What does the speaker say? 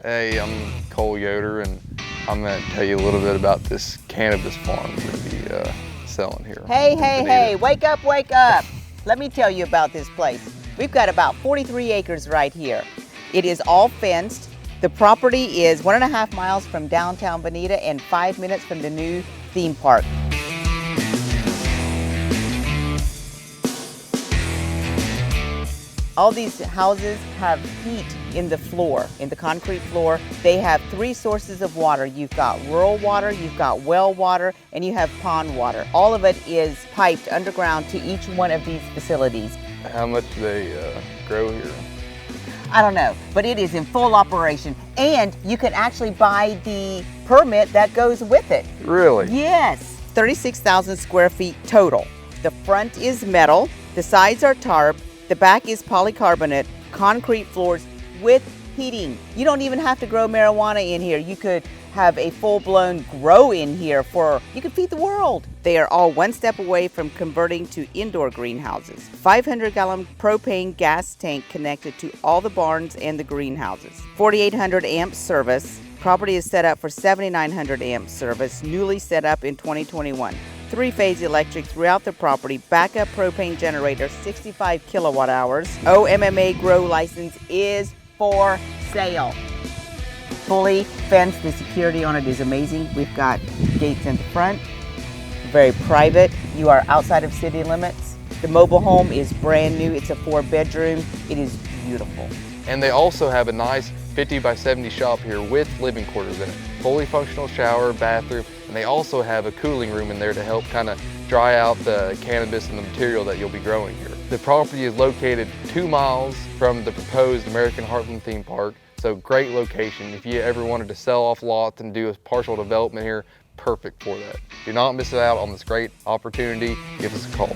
Hey, I'm Cole Yoder, and I'm going to tell you a little bit about this cannabis farm we're going to be selling here. Hey, wake up, wake up. Let me tell you about this place. We've got about 43 acres right here. It is all fenced. The property is 1.5 miles from downtown Vinita and 5 minutes from the new theme park. All these houses have heat in the floor, in the concrete floor. They have 3 sources of water. You've got rural water, you've got well water, and you have pond water. All of it is piped underground to each one of these facilities. How much do they grow here? I don't know, but it is in full operation. And you can actually buy the permit that goes with it. Really? Yes. 36,000 square feet total. The front is metal, the sides are tarp, the back is polycarbonate, concrete floors with heating. You don't even have to grow marijuana in here. You could have a full-blown grow in here you could feed the world. They are all one step away from converting to indoor greenhouses. 500-gallon propane gas tank connected to all the barns and the greenhouses. 4,800 amp service. Property is set up for 7,900 amp service, newly set up in 2021. 3-phase electric throughout the property, backup propane generator, 65 kilowatt hours. OMMA grow license is for sale. Fully fenced, the security on it is amazing. We've got gates in the front, very private. You are outside of city limits. The mobile home is brand new. It's a 4-bedroom. It is beautiful. And they also have a nice 50 by 70 shop here with living quarters in it. Fully functional shower, bathroom, and they also have a cooling room in there to help kind of dry out the cannabis and the material that you'll be growing here. The property is located 2 miles from the proposed American Heartland theme park, so great location. If you ever wanted to sell off lots and do a partial development here, perfect for that. Do not miss out on this great opportunity. Give us a call.